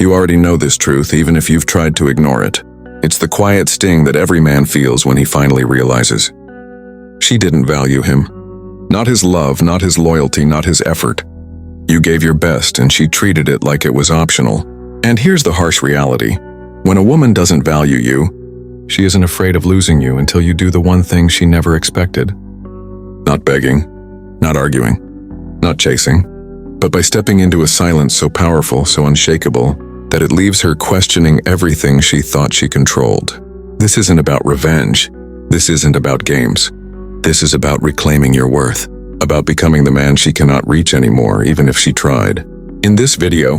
You already know this truth, even if you've tried to ignore it. It's the quiet sting that every man feels when he finally realizes. She didn't value him. Not his love, not his loyalty, not his effort. You gave your best and she treated it like it was optional. And here's the harsh reality. When a woman doesn't value you, she isn't afraid of losing you until you do the one thing she never expected. Not begging, not arguing, not chasing, but by stepping into a silence so powerful, so unshakable, that it leaves her questioning everything she thought she controlled. This isn't about revenge. This isn't about games. This is about reclaiming your worth, about becoming the man she cannot reach anymore, even if she tried. In this video,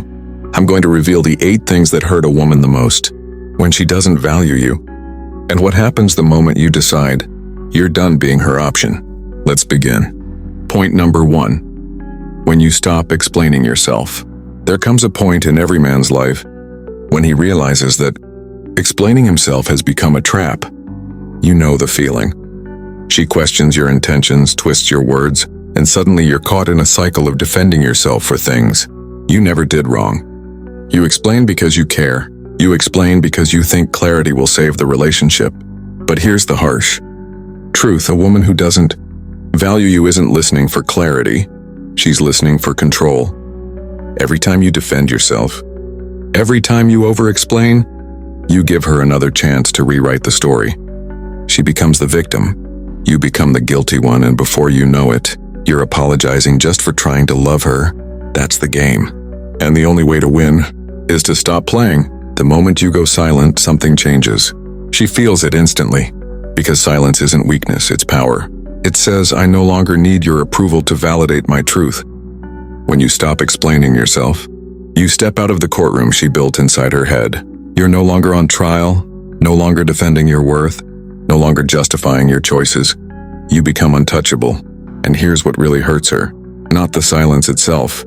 I'm going to reveal the 8 things that hurt a woman the most when she doesn't value you, and what happens the moment you decide you're done being her option. Let's begin. Point number 1. When you stop explaining yourself. There comes a point in every man's life when he realizes that explaining himself has become a trap. You know the feeling. She questions your intentions, twists your words, and suddenly you're caught in a cycle of defending yourself for things you never did wrong. You explain because you care. You explain because you think clarity will save the relationship. But here's the harsh truth. A woman who doesn't value you isn't listening for clarity. She's listening for control. Every time you defend yourself, every time you over-explain, you give her another chance to rewrite the story. She becomes the victim. You become the guilty one, and before you know it, you're apologizing just for trying to love her. That's the game. And the only way to win is to stop playing. The moment you go silent, something changes. She feels it instantly, because silence isn't weakness, it's power. It says, I no longer need your approval to validate my truth. When you stop explaining yourself, you step out of the courtroom she built inside her head. You're no longer on trial, no longer defending your worth, no longer justifying your choices. You become untouchable. And here's what really hurts her. Not the silence itself,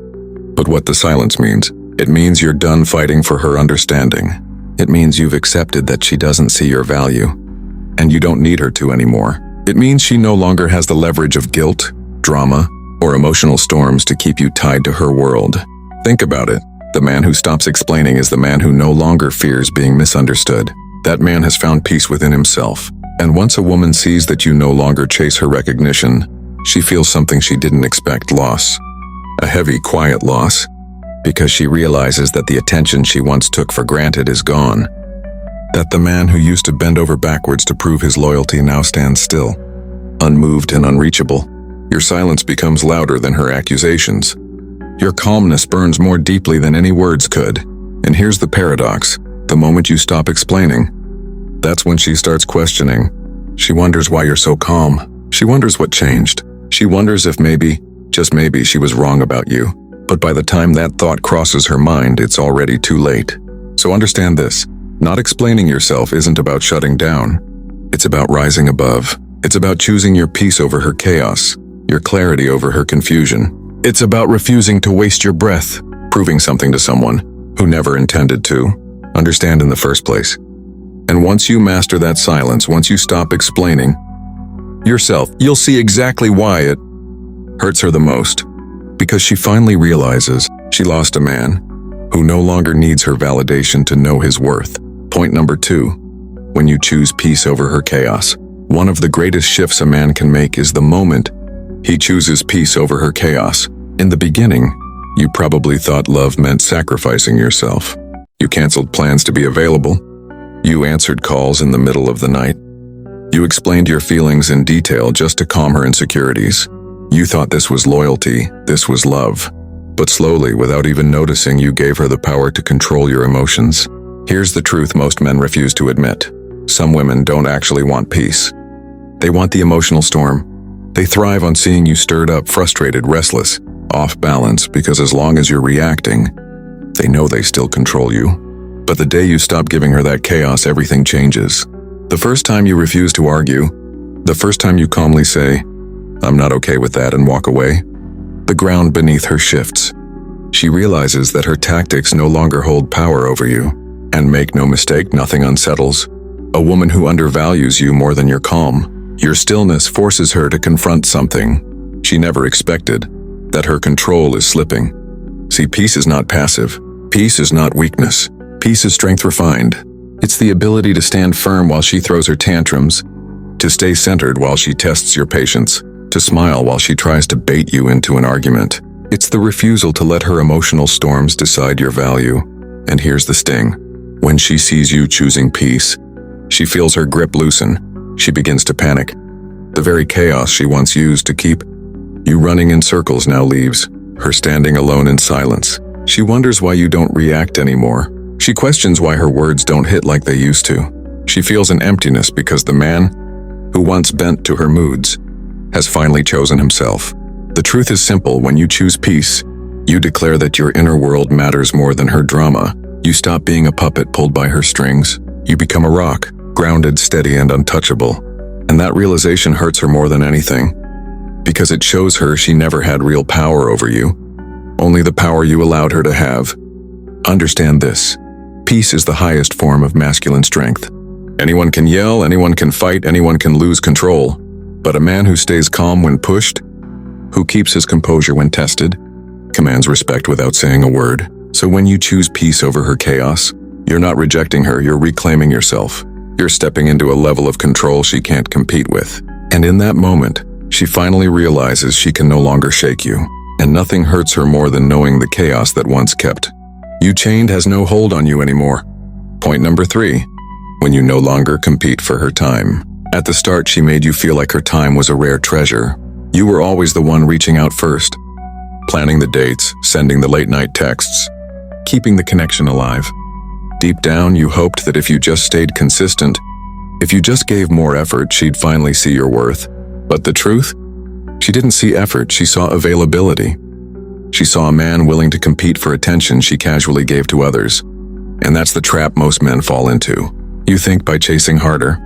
but what the silence means. It means you're done fighting for her understanding. It means you've accepted that she doesn't see your value, and you don't need her to anymore. It means she no longer has the leverage of guilt, drama, or emotional storms to keep you tied to her world. Think about it. The man who stops explaining is the man who no longer fears being misunderstood. That man has found peace within himself. And once a woman sees that you no longer chase her recognition, she feels something she didn't expect: loss. A heavy, quiet loss, because she realizes that the attention she once took for granted is gone. That the man who used to bend over backwards to prove his loyalty now stands still, unmoved and unreachable. Your silence becomes louder than her accusations. Your calmness burns more deeply than any words could. And here's the paradox. The moment you stop explaining, that's when she starts questioning. She wonders why you're so calm. She wonders what changed. She wonders if maybe, just maybe, she was wrong about you. But by the time that thought crosses her mind, it's already too late. So understand this. Not explaining yourself isn't about shutting down. It's about rising above. It's about choosing your peace over her chaos, your clarity over her confusion. It's about refusing to waste your breath, proving something to someone who never intended to understand in the first place. And once you master that silence, once you stop explaining yourself, you'll see exactly why it hurts her the most. Because she finally realizes she lost a man who no longer needs her validation to know his worth. Point number 2. When you choose peace over her chaos. One of the greatest shifts a man can make is the moment he chooses peace over her chaos. In the beginning, you probably thought love meant sacrificing yourself. You canceled plans to be available. You answered calls in the middle of the night. You explained your feelings in detail just to calm her insecurities. You thought this was loyalty, this was love. But slowly, without even noticing, you gave her the power to control your emotions. Here's the truth most men refuse to admit. Some women don't actually want peace. They want the emotional storm. They thrive on seeing you stirred up, frustrated, restless, off balance, because as long as you're reacting, they know they still control you. But the day you stop giving her that chaos, everything changes. The first time you refuse to argue, the first time you calmly say, I'm not okay with that, and walk away, the ground beneath her shifts. She realizes that her tactics no longer hold power over you. And make no mistake, nothing unsettles a woman who undervalues you more than your calm. Your stillness forces her to confront something she never expected, that her control is slipping. See, peace is not passive. Peace is not weakness. Peace is strength refined. It's the ability to stand firm while she throws her tantrums, to stay centered while she tests your patience, to smile while she tries to bait you into an argument. It's the refusal to let her emotional storms decide your value. And here's the sting. When she sees you choosing peace, she feels her grip loosen. She begins to panic. The very chaos she once used to keep you running in circles now leaves her standing alone in silence. She wonders why you don't react anymore. She questions why her words don't hit like they used to. She feels an emptiness because the man, who once bent to her moods, has finally chosen himself. The truth is simple. When you choose peace, you declare that your inner world matters more than her drama. You stop being a puppet pulled by her strings. You become a rock, grounded, steady, and untouchable. And that realization hurts her more than anything, because it shows her she never had real power over you, only the power you allowed her to have. Understand this. Peace is the highest form of masculine strength. Anyone can yell, anyone can fight, anyone can lose control. But a man who stays calm when pushed, who keeps his composure when tested, commands respect without saying a word. So when you choose peace over her chaos, you're not rejecting her, you're reclaiming yourself. You're stepping into a level of control she can't compete with. And in that moment, she finally realizes she can no longer shake you. And nothing hurts her more than knowing the chaos that once kept you chained has no hold on you anymore. Point number 3. When you no longer compete for her time. At the start, she made you feel like her time was a rare treasure. You were always the one reaching out first, planning the dates, sending the late-night texts, keeping the connection alive. Deep down, you hoped that if you just stayed consistent, if you just gave more effort, she'd finally see your worth. But the truth? She didn't see effort, she saw availability. She saw a man willing to compete for attention she casually gave to others. And that's the trap most men fall into. You think by chasing harder,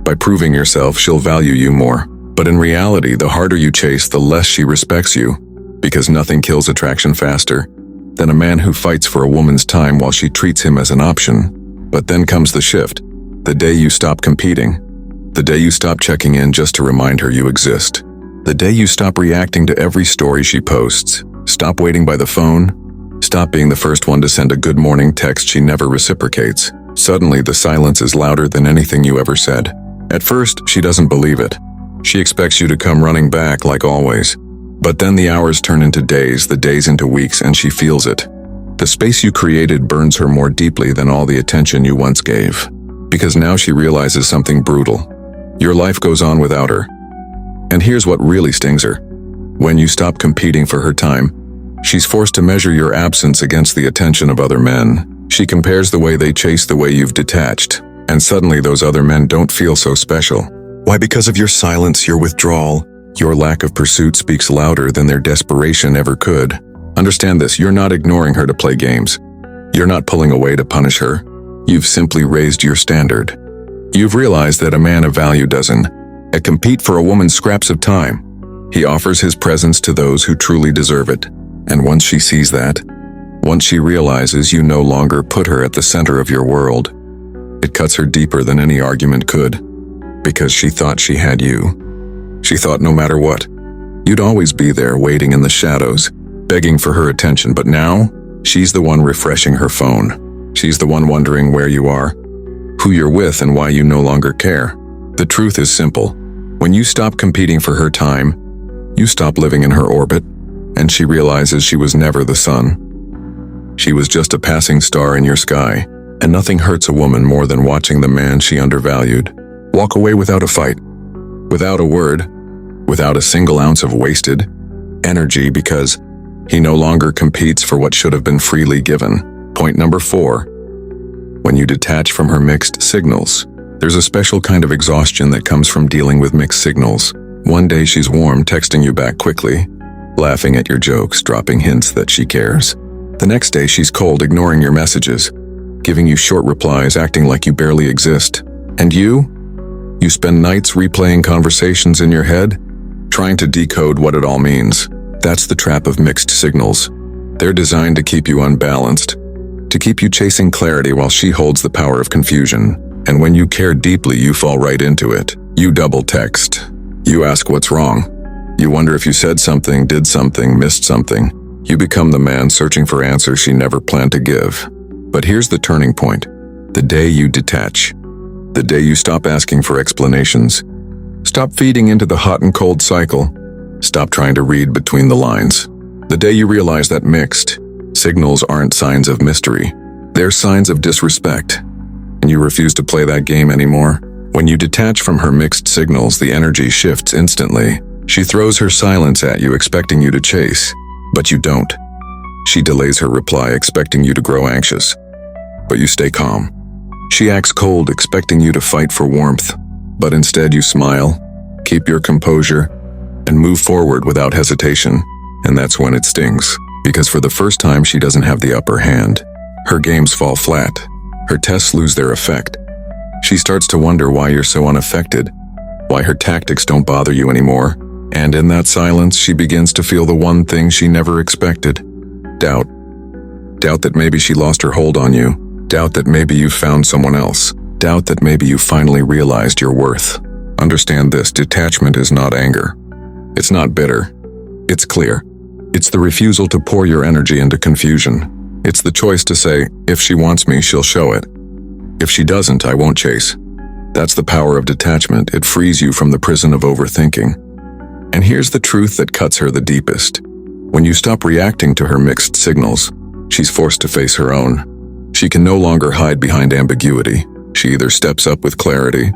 by proving yourself, she'll value you more. But in reality, the harder you chase, the less she respects you, because nothing kills attraction faster than a man who fights for a woman's time while she treats him as an option. But then comes the shift. The day you stop competing. The day you stop checking in just to remind her you exist. The day you stop reacting to every story she posts. Stop waiting by the phone. Stop being the first one to send a good morning text she never reciprocates. Suddenly, the silence is louder than anything you ever said. At first, she doesn't believe it. She expects you to come running back like always. But then the hours turn into days, the days into weeks, and she feels it. The space you created burns her more deeply than all the attention you once gave. Because now she realizes something brutal. Your life goes on without her. And here's what really stings her. When you stop competing for her time, she's forced to measure your absence against the attention of other men. She compares the way they chase the way you've detached. And suddenly those other men don't feel so special. Why? Because of your silence, your withdrawal. Your lack of pursuit speaks louder than their desperation ever could. Understand this, you're not ignoring her to play games. You're not pulling away to punish her. You've simply raised your standard. You've realized that a man of value doesn't compete for a woman's scraps of time. He offers his presence to those who truly deserve it. And once she sees that, once she realizes you no longer put her at the center of your world, it cuts her deeper than any argument could. Because she thought she had you. She thought no matter what, you'd always be there waiting in the shadows, begging for her attention. But now, she's the one refreshing her phone. She's the one wondering where you are, who you're with, and why you no longer care. The truth is simple. When you stop competing for her time, you stop living in her orbit, and she realizes she was never the sun. She was just a passing star in your sky, and nothing hurts a woman more than watching the man she undervalued walk away without a fight, without a word, without a single ounce of wasted energy, because he no longer competes for what should have been freely given. Point number 4. When you detach from her mixed signals, there's a special kind of exhaustion that comes from dealing with mixed signals. One day she's warm, texting you back quickly, laughing at your jokes, dropping hints that she cares. The next day she's cold, ignoring your messages, giving you short replies, acting like you barely exist. And you spend nights replaying conversations in your head, trying to decode what it all means. That's the trap of mixed signals. They're designed to keep you unbalanced, to keep you chasing clarity while she holds the power of confusion. And when you care deeply, you fall right into it. You double text. You ask what's wrong. You wonder if you said something, did something, missed something. You become the man searching for answers she never planned to give. But here's the turning point. The day you detach. The day you stop asking for explanations. Stop feeding into the hot and cold cycle. Stop trying to read between the lines. The day you realize that mixed signals aren't signs of mystery. They're signs of disrespect. And you refuse to play that game anymore. When you detach from her mixed signals, the energy shifts instantly. She throws her silence at you, expecting you to chase. But you don't. She delays her reply, expecting you to grow anxious. But you stay calm. She acts cold, expecting you to fight for warmth. But instead you smile, keep your composure, and move forward without hesitation. And that's when it stings. Because for the first time, she doesn't have the upper hand. Her games fall flat. Her tests lose their effect. She starts to wonder why you're so unaffected, why her tactics don't bother you anymore. And in that silence, she begins to feel the one thing she never expected. Doubt. Doubt that maybe she lost her hold on you. Doubt that maybe you found someone else. Doubt that maybe you finally realized your worth. Understand this, detachment is not anger. It's not bitter. It's clear. It's the refusal to pour your energy into confusion. It's the choice to say, if she wants me, she'll show it. If she doesn't, I won't chase. That's the power of detachment. It frees you from the prison of overthinking. And here's the truth that cuts her the deepest. When you stop reacting to her mixed signals, she's forced to face her own. She can no longer hide behind ambiguity. She either steps up with clarity,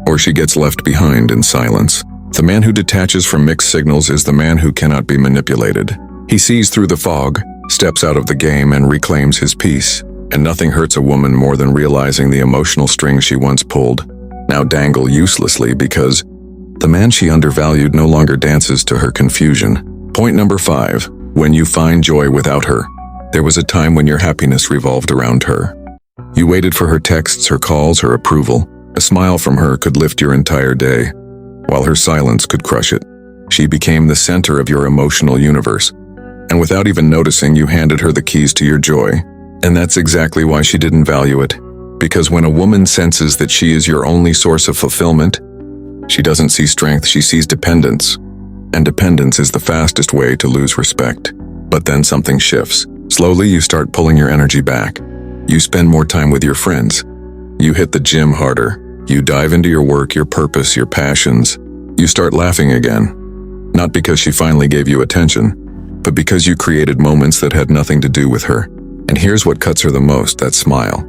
or she gets left behind in silence. The man who detaches from mixed signals is the man who cannot be manipulated. He sees through the fog, steps out of the game, and reclaims his peace. And nothing hurts a woman more than realizing the emotional strings she once pulled now dangle uselessly because the man she undervalued no longer dances to her confusion. Point number 5. When you find joy without her. There was a time when your happiness revolved around her. You waited for her texts, her calls, her approval. A smile from her could lift your entire day, while her silence could crush it. She became the center of your emotional universe, and without even noticing, you handed her the keys to your joy. And that's exactly why she didn't value it. Because when a woman senses that she is your only source of fulfillment, she doesn't see strength, she sees dependence. And dependence is the fastest way to lose respect. But then something shifts. Slowly, you start pulling your energy back. You spend more time with your friends. You hit the gym harder. You dive into your work, your purpose, your passions. You start laughing again. Not because she finally gave you attention, but because you created moments that had nothing to do with her. And here's what cuts her the most, that smile.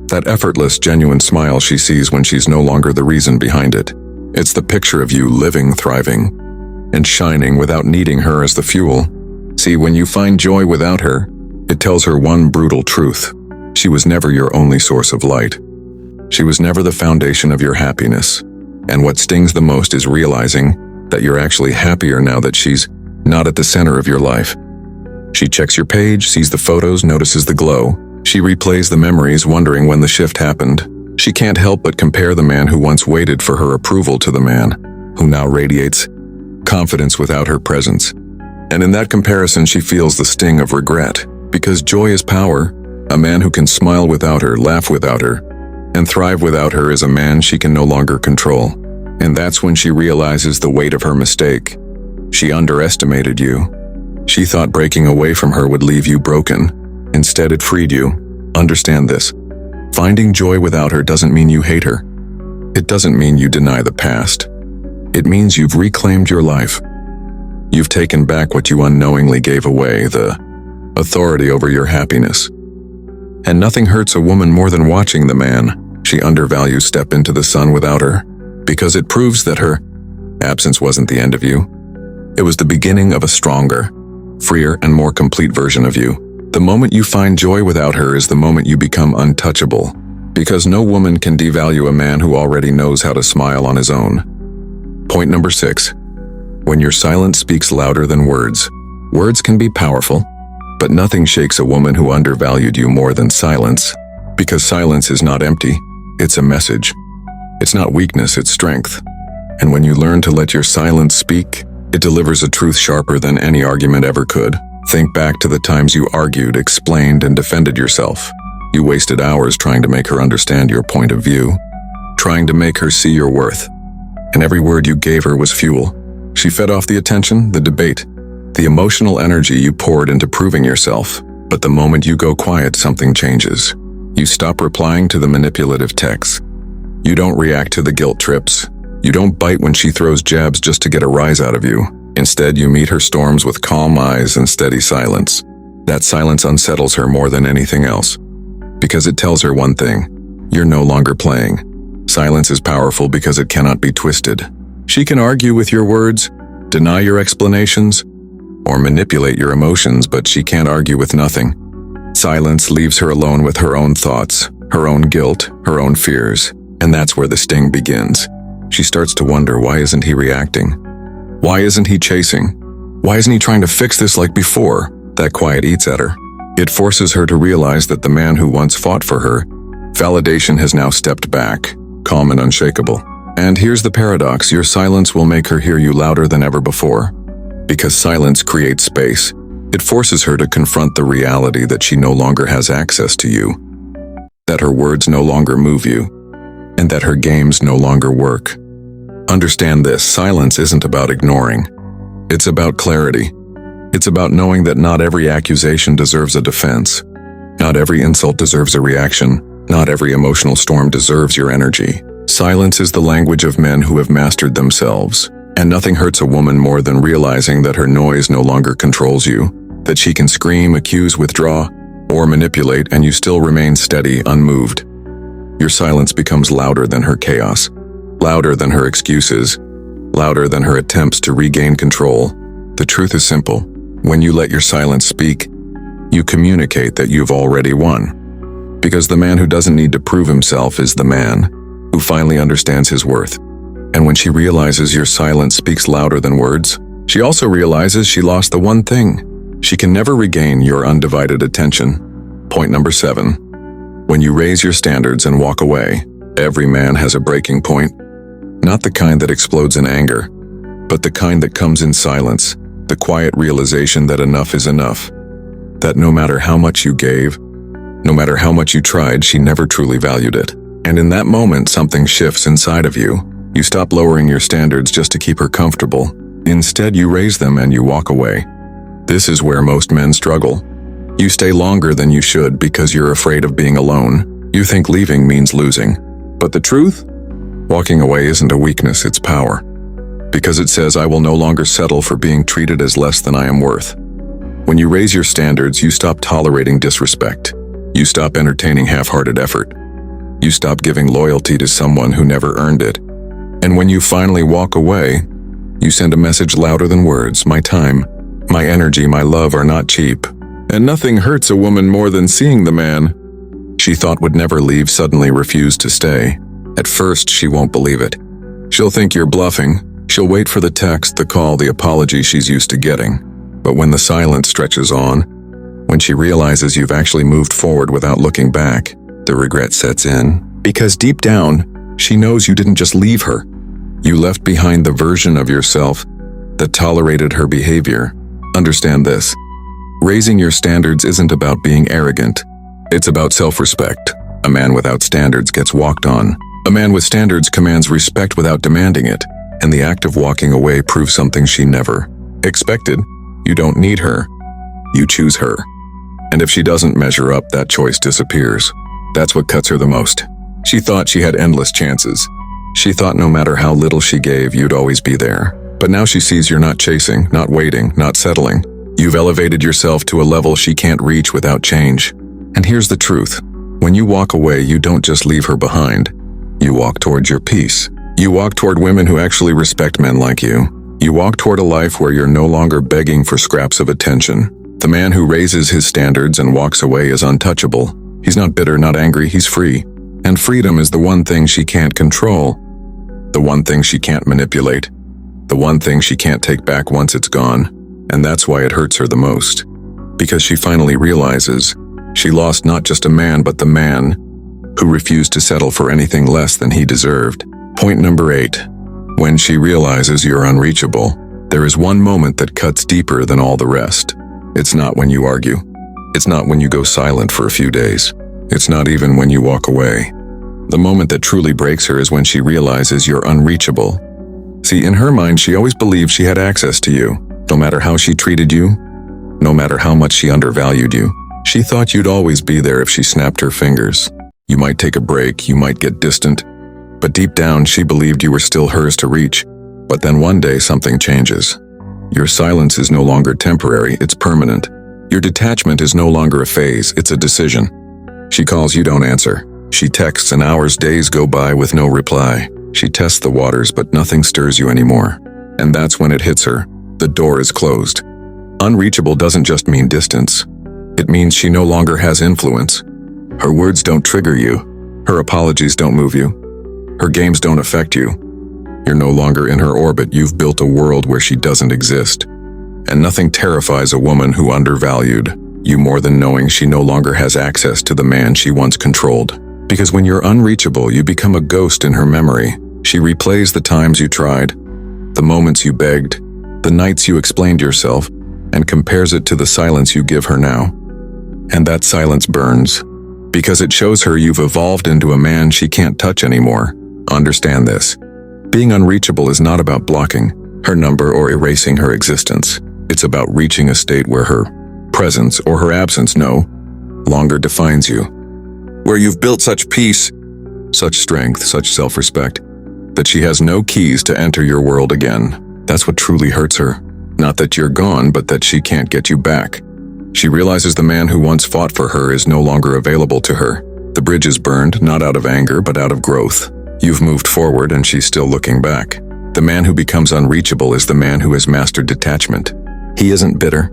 That effortless, genuine smile she sees when she's no longer the reason behind it. It's the picture of you living, thriving, and shining without needing her as the fuel. See, when you find joy without her, it tells her one brutal truth. She was never your only source of light. She was never the foundation of your happiness. And what stings the most is realizing that you're actually happier now that she's not at the center of your life. She checks your page, sees the photos, notices the glow. She replays the memories, wondering when the shift happened. She can't help but compare the man who once waited for her approval to the man who now radiates confidence without her presence. And in that comparison, she feels the sting of regret. Because joy is power. A man who can smile without her, laugh without her, and thrive without her is a man she can no longer control. And that's when she realizes the weight of her mistake. She underestimated you. She thought breaking away from her would leave you broken. Instead, it freed you. Understand this. Finding joy without her doesn't mean you hate her. It doesn't mean you deny the past. It means you've reclaimed your life. You've taken back what you unknowingly gave away, the authority over your happiness. And nothing hurts a woman more than watching the man she undervalues step into the sun without her, because it proves that her absence wasn't the end of you. It was the beginning of a stronger, freer, and more complete version of you. The moment you find joy without her is the moment you become untouchable, because no woman can devalue a man who already knows how to smile on his own. Point number 6. When your silence speaks louder than words. Words can be powerful, but nothing shakes a woman who undervalued you more than silence, because silence is not empty, it's a message. It's not weakness, it's strength. And when you learn to let your silence speak, it delivers a truth sharper than any argument ever could. Think back to the times you argued, explained, and defended yourself. You wasted hours trying to make her understand your point of view, trying to make her see your worth. And every word you gave her was fuel. She fed off the attention, the debate, the emotional energy you poured into proving yourself. But the moment you go quiet, something changes. You stop replying to the manipulative texts. You don't react to the guilt trips. You don't bite when she throws jabs just to get a rise out of you. Instead, you meet her storms with calm eyes and steady silence. That silence unsettles her more than anything else, because it tells her one thing: you're no longer playing. Silence is powerful because it cannot be twisted. She can argue with your words, deny your explanations, or manipulate your emotions, but she can't argue with nothing. Silence leaves her alone with her own thoughts, her own guilt, her own fears, and that's where the sting begins. She starts to wonder, why isn't he reacting? Why isn't he chasing? Why isn't he trying to fix this like before? That quiet eats at her. It forces her to realize that the man who once fought for her, validation, has now stepped back, calm and unshakable. And here's the paradox: your silence will make her hear you louder than ever before. Because silence creates space, it forces her to confront the reality that she no longer has access to you, that her words no longer move you, and that her games no longer work. Understand this: silence isn't about ignoring. It's about clarity. It's about knowing that not every accusation deserves a defense. Not every insult deserves a reaction. Not every emotional storm deserves your energy. Silence is the language of men who have mastered themselves. And nothing hurts a woman more than realizing that her noise no longer controls you, that she can scream, accuse, withdraw, or manipulate, and you still remain steady, unmoved. Your silence becomes louder than her chaos, louder than her excuses, louder than her attempts to regain control. The truth is simple: when you let your silence speak, you communicate that you've already won. Because the man who doesn't need to prove himself is the man who finally understands his worth. And when she realizes your silence speaks louder than words, she also realizes she lost the one thing: she can never regain your undivided attention. Point number 7. When you raise your standards and walk away, every man has a breaking point. Not the kind that explodes in anger, but the kind that comes in silence, the quiet realization that enough is enough. That no matter how much you gave, no matter how much you tried, she never truly valued it. And in that moment, something shifts inside of you. You stop lowering your standards just to keep her comfortable. Instead, you raise them and you walk away. This is where most men struggle. You stay longer than you should because you're afraid of being alone. You think leaving means losing. But the truth? Walking away isn't a weakness, it's power. Because it says, I will no longer settle for being treated as less than I am worth. When you raise your standards, you stop tolerating disrespect. You stop entertaining half-hearted effort. You stop giving loyalty to someone who never earned it. And when you finally walk away, you send a message louder than words: my time, my energy, my love are not cheap. And nothing hurts a woman more than seeing the man she thought would never leave suddenly refuse to stay. At first, she won't believe it. She'll think you're bluffing. She'll wait for the text, the call, the apology she's used to getting. But when the silence stretches on, when she realizes you've actually moved forward without looking back, the regret sets in. Because deep down, she knows you didn't just leave her. You left behind the version of yourself that tolerated her behavior. Understand this: raising your standards isn't about being arrogant. It's about self-respect. A man without standards gets walked on. A man with standards commands respect without demanding it. And the act of walking away proves something she never expected. You don't need her. You choose her. And if she doesn't measure up, that choice disappears. That's what cuts her the most. She thought she had endless chances. She thought no matter how little she gave, you'd always be there. But now she sees you're not chasing, not waiting, not settling. You've elevated yourself to a level she can't reach without change. And here's the truth: when you walk away, you don't just leave her behind. You walk towards your peace. You walk toward women who actually respect men like you. You walk toward a life where you're no longer begging for scraps of attention. The man who raises his standards and walks away is untouchable. He's not bitter, not angry, he's free. And freedom is the one thing she can't control, the one thing she can't manipulate, the one thing she can't take back once it's gone. And that's why it hurts her the most. Because she finally realizes she lost not just a man, but the man who refused to settle for anything less than he deserved. Point number 8. When she realizes you're unreachable, there is one moment that cuts deeper than all the rest. It's not when you argue. It's not when you go silent for a few days. It's not even when you walk away. The moment that truly breaks her is when she realizes you're unreachable. See, in her mind, she always believed she had access to you, No matter how she treated you, no matter how much she undervalued you, she thought you'd always be there if she snapped her fingers. You might take a break, you might get distant, but deep down she believed you were still hers to reach. But then one day something changes. Your silence is no longer temporary, it's permanent. Your detachment is no longer a phase, it's a decision. She calls, you don't answer. She texts and hours, days go by with no reply. She tests the waters, but nothing stirs you anymore. And that's when it hits her. The door is closed. Unreachable doesn't just mean distance. It means she no longer has influence. Her words don't trigger you. Her apologies don't move you. Her games don't affect you. You're no longer in her orbit. You've built a world where she doesn't exist. And nothing terrifies a woman who undervalued you more than knowing she no longer has access to the man she once controlled. Because when you're unreachable, you become a ghost in her memory. She replays the times you tried, the moments you begged, the nights you explained yourself, and compares it to the silence you give her now. And that silence burns, because it shows her you've evolved into a man she can't touch anymore. Understand this. Being unreachable is not about blocking her number or erasing her existence. It's about reaching a state where her presence or her absence no longer defines you. Where you've built such peace, such strength, such self-respect, that she has no keys to enter your world again. That's what truly hurts her. Not that you're gone, but that she can't get you back. She realizes the man who once fought for her is no longer available to her. The bridge is burned, not out of anger, but out of growth. You've moved forward and she's still looking back. The man who becomes unreachable is the man who has mastered detachment. He isn't bitter.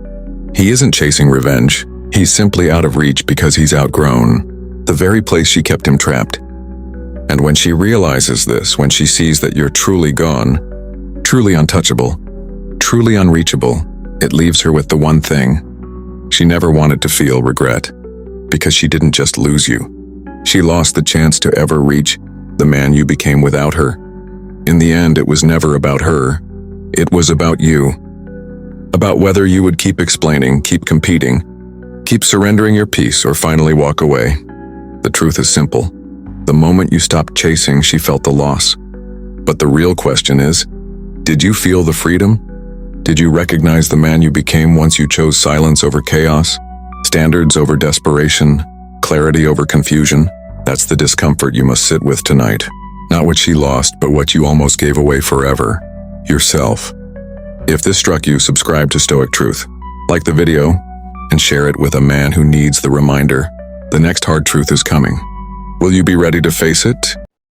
He isn't chasing revenge. He's simply out of reach because he's outgrown the very place she kept him trapped. And when she realizes this, when she sees that you're truly gone, truly untouchable, truly unreachable, it leaves her with the one thing. She never wanted to feel regret, because she didn't just lose you. She lost the chance to ever reach the man you became without her. In the end, it was never about her. It was about you. About whether you would keep explaining, keep competing, keep surrendering your peace, or finally walk away. The truth is simple. The moment you stopped chasing, she felt the loss. But the real question is, did you feel the freedom? Did you recognize the man you became once you chose silence over chaos, standards over desperation, clarity over confusion? That's the discomfort you must sit with tonight. Not what she lost, but what you almost gave away forever. Yourself. If this struck you, subscribe to Stoic Truth. Like the video, and share it with a man who needs the reminder. The next hard truth is coming. Will you be ready to face it?